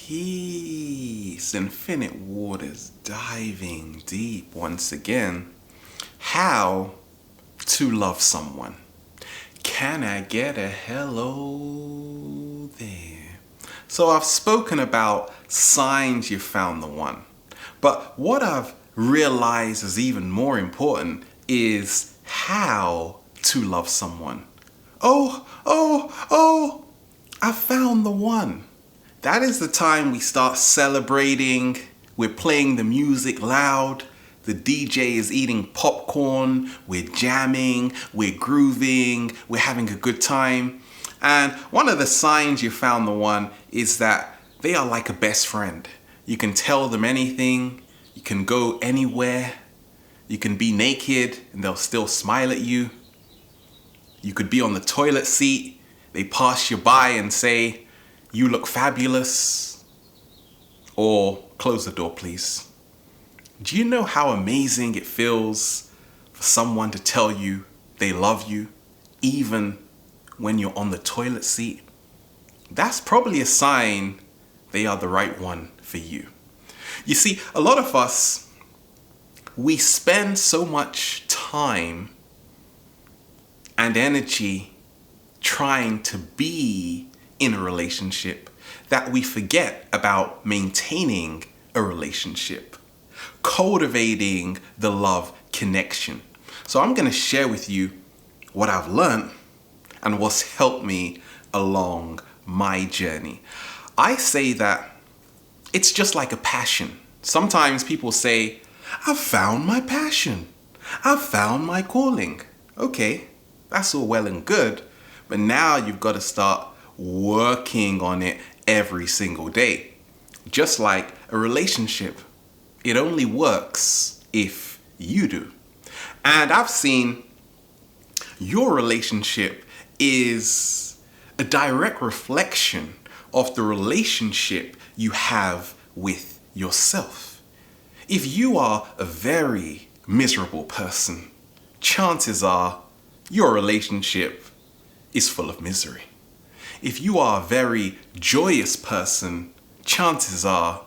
Peace, infinite waters, diving deep once again. How to love someone. Can I get a hello there? So I've spoken about signs you found the one. But what I've realized is even more important is how to love someone. I found the one. That is the time we start celebrating. We're playing the music loud. The DJ is eating popcorn. We're jamming. We're grooving. We're having a good time. And one of the signs you found the one is that they are like a best friend. You can tell them anything. You can go anywhere. You can be naked and they'll still smile at you. You could be on the toilet seat. They pass you by and say, "You look fabulous," or "Close the door, please." Do you know how amazing it feels for someone to tell you they love you, even when you're on the toilet seat? That's probably a sign they are the right one for you. You see, a lot of us, we spend so much time and energy trying to be in a relationship that we forget about maintaining a relationship, cultivating the love connection. So I'm going to share with you what I've learned and what's helped me along my journey. I say that it's just like a passion. Sometimes people say, "I've found my passion. I've found my calling." Okay, that's all well and good, but now you've got to start working on it every single day. Just like a relationship, it only works if you do. And I've seen your relationship is a direct reflection of the relationship you have with yourself. If you are a very miserable person, chances are your relationship is full of misery. If you are a very joyous person, chances are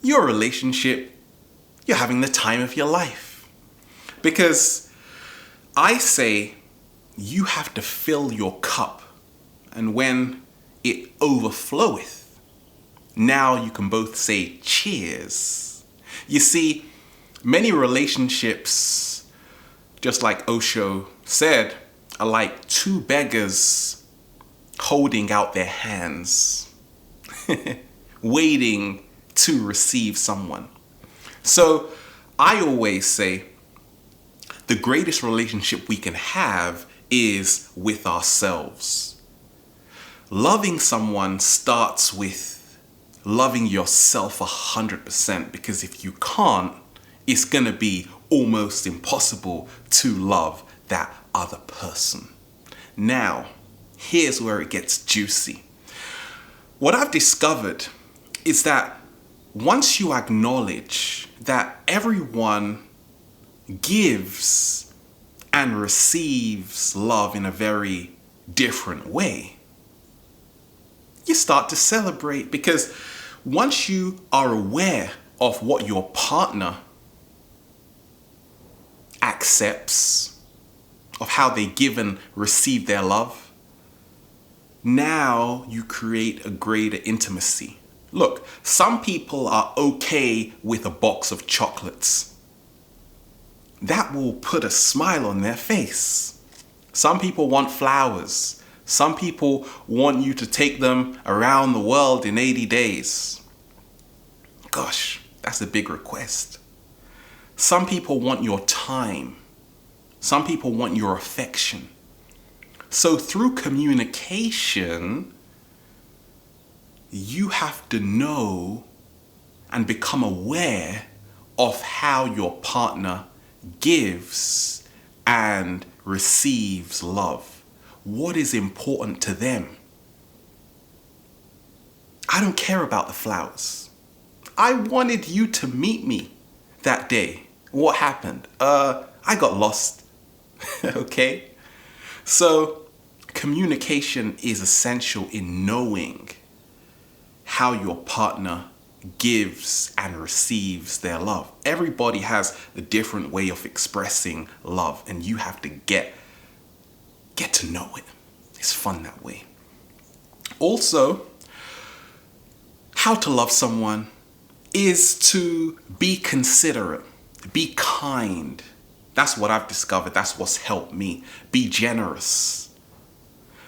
your relationship, you're having the time of your life. Because I say you have to fill your cup, and when it overfloweth, now you can both say cheers. You see, many relationships, just like Osho said, are like two beggars holding out their hands, waiting to receive someone. So I always say the greatest relationship we can have is with ourselves. Loving someone starts with loving yourself 100%, because if you can't, it's going to be almost impossible to love that other person. Now, here's where it gets juicy. What I've discovered is that once you acknowledge that everyone gives and receives love in a very different way, you start to celebrate, because once you are aware of what your partner accepts, of how they give and receive their love, now you create a greater intimacy. Look, some people are okay with a box of chocolates. That will put a smile on their face. Some people want flowers. Some people want you to take them around the world in 80 days. Gosh, that's a big request. Some people want your time. Some people want your affection. So through communication, you have to know and become aware of how your partner gives and receives love. What is important to them? I don't care about the flowers. I wanted you to meet me that day. What happened? I got lost. Okay? So communication is essential in knowing how your partner gives and receives their love. Everybody has a different way of expressing love, and you have to get to know it. It's fun that way. Also, how to love someone is to be considerate, be kind. That's what I've discovered. That's what's helped me. Be generous.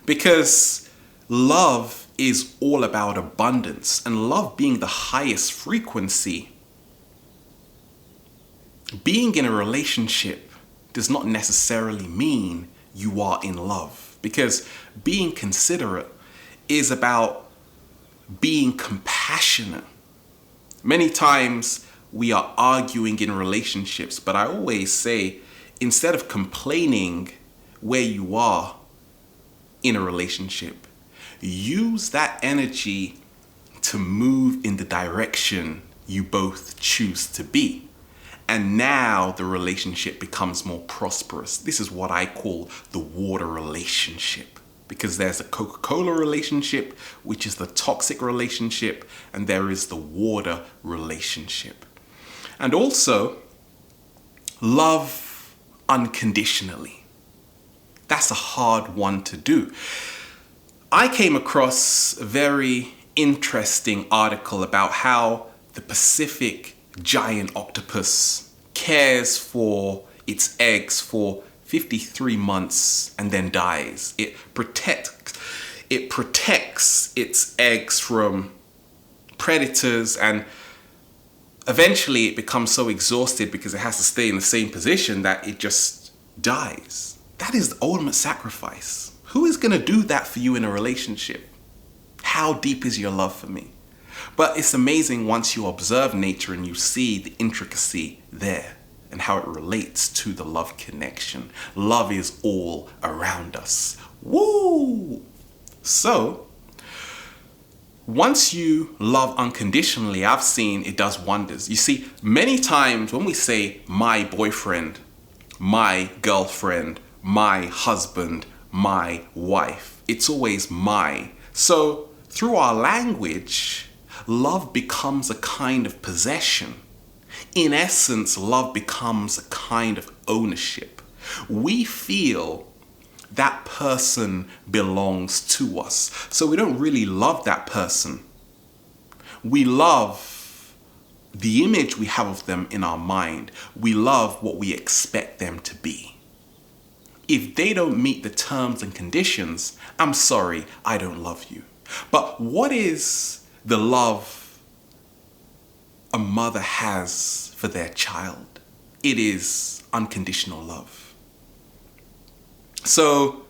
Because love is all about abundance, and love being the highest frequency. Being in a relationship does not necessarily mean you are in love, because being considerate is about being compassionate. Many times we are arguing in relationships, but I always say, instead of complaining where you are in a relationship, use that energy to move in the direction you both choose to be. And now the relationship becomes more prosperous. This is what I call the water relationship. Because there's a Coca-Cola relationship, which is the toxic relationship, and there is the water relationship. And also, love unconditionally. That's a hard one to do. I came across a very interesting article about how the Pacific giant octopus cares for its eggs for 53 months and then dies. It protects its eggs from predators, and eventually it becomes so exhausted because it has to stay in the same position that it just dies. That is the ultimate sacrifice. Who is going to do that for you in a relationship? How deep is your love for me? But it's amazing once you observe nature and you see the intricacy there and how it relates to the love connection. Love is all around us. Woo! So, once you love unconditionally, I've seen it does wonders. You see, many times when we say my boyfriend, my girlfriend, my husband, my wife, it's always my. So, through our language, love becomes a kind of possession. In essence, love becomes a kind of ownership. We feel that person belongs to us. So we don't really love that person. We love the image we have of them in our mind. We love what we expect them to be. If they don't meet the terms and conditions, I'm sorry, I don't love you. But what is the love a mother has for their child? It is unconditional love. So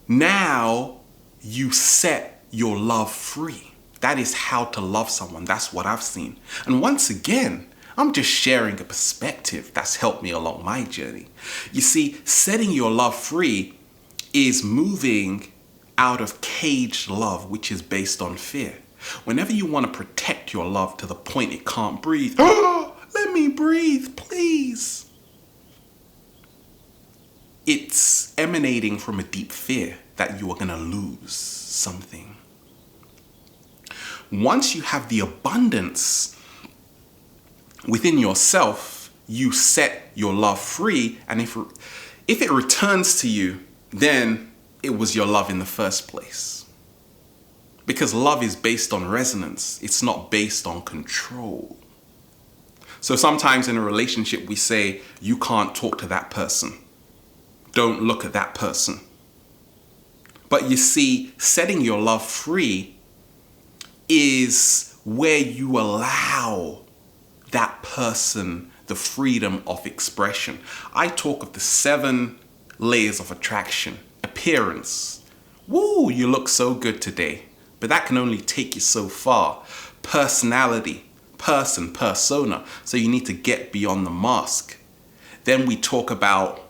now you set your love free. That is how to love someone. That's what I've seen. And once again, I'm just sharing a perspective that's helped me along my journey. You see, setting your love free is moving out of caged love, which is based on fear. Whenever you want to protect your love to the point it can't breathe, oh, let me breathe, please. It's emanating from a deep fear that you are going to lose something. Once you have the abundance within yourself, you set your love free, and if it returns to you, then it was your love in the first place. Because love is based on resonance. It's not based on control. So sometimes in a relationship we say, you can't talk to that person. Don't look at that person. But you see, setting your love free is where you allow that person the freedom of expression. I talk of the 7 layers of attraction. Appearance. Woo, you look so good today. But that can only take you so far. Personality. Persona. So you need to get beyond the mask. Then we talk about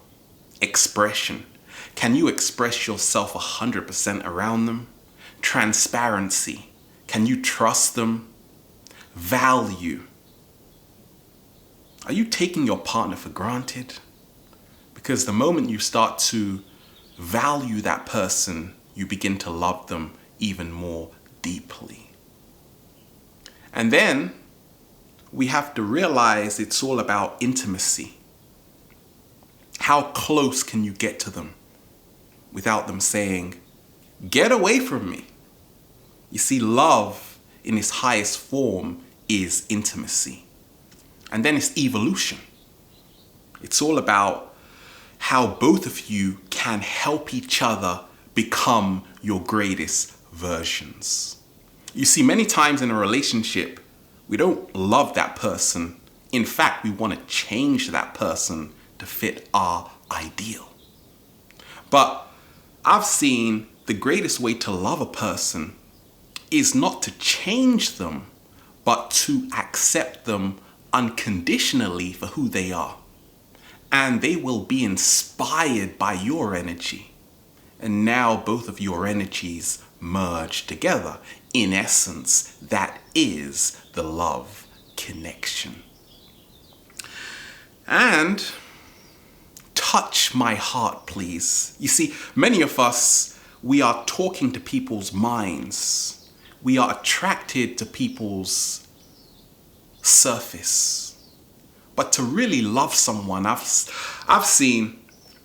expression. Can you express yourself 100% around them? Transparency. Can you trust them? Value. Are you taking your partner for granted? Because the moment you start to value that person, you begin to love them even more deeply. And then we have to realize it's all about intimacy. How close can you get to them without them saying, "Get away from me"? You see, love in its highest form is intimacy. And then it's evolution. It's all about how both of you can help each other become your greatest versions. You see, many times in a relationship, we don't love that person. In fact, we want to change that person to fit our ideal. But I've seen the greatest way to love a person is not to change them, but to accept them unconditionally for who they are. And they will be inspired by your energy. And now both of your energies merge together. In essence, that is the love connection. And touch my heart, please. You see, many of us, we are talking to people's minds. We are attracted to people's surface. But to really love someone, I've seen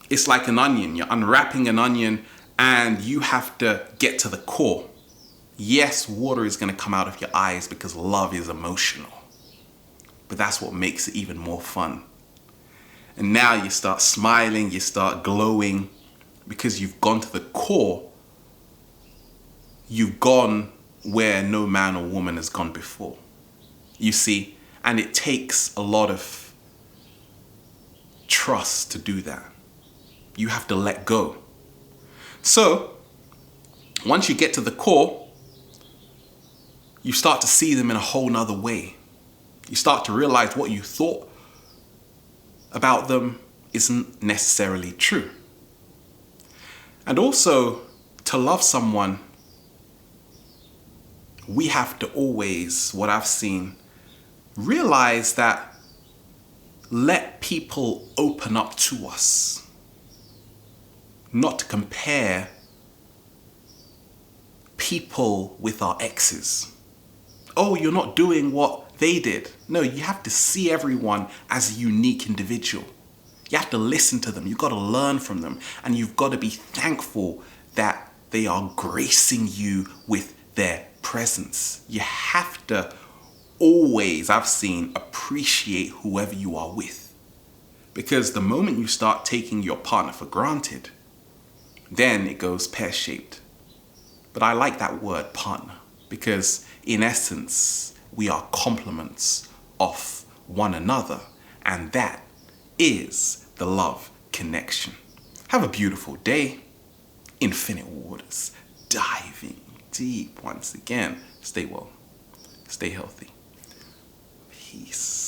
it's like an onion. You're unwrapping an onion and you have to get to the core. Yes, water is going to come out of your eyes because love is emotional. But that's what makes it even more fun. And now you start smiling, you start glowing because you've gone to the core. You've gone where no man or woman has gone before. You see, and it takes a lot of trust to do that. You have to let go. So, once you get to the core, you start to see them in a whole nother way. You start to realize what you thought about them isn't necessarily true. And also, to love someone, we have to always, what I've seen, realize that let people open up to us. Not to compare people with our exes. Oh, you're not doing what they did. No, you have to see everyone as a unique individual. You have to listen to them. You've got to learn from them. And you've got to be thankful that they are gracing you with their presence. You have to always, I've seen, appreciate whoever you are with. Because the moment you start taking your partner for granted, then it goes pear-shaped. But I like that word, partner, because in essence, we are complements of one another, and that is the love connection. Have a beautiful day. Infinite waters, diving deep once again. Stay well, stay healthy. Peace.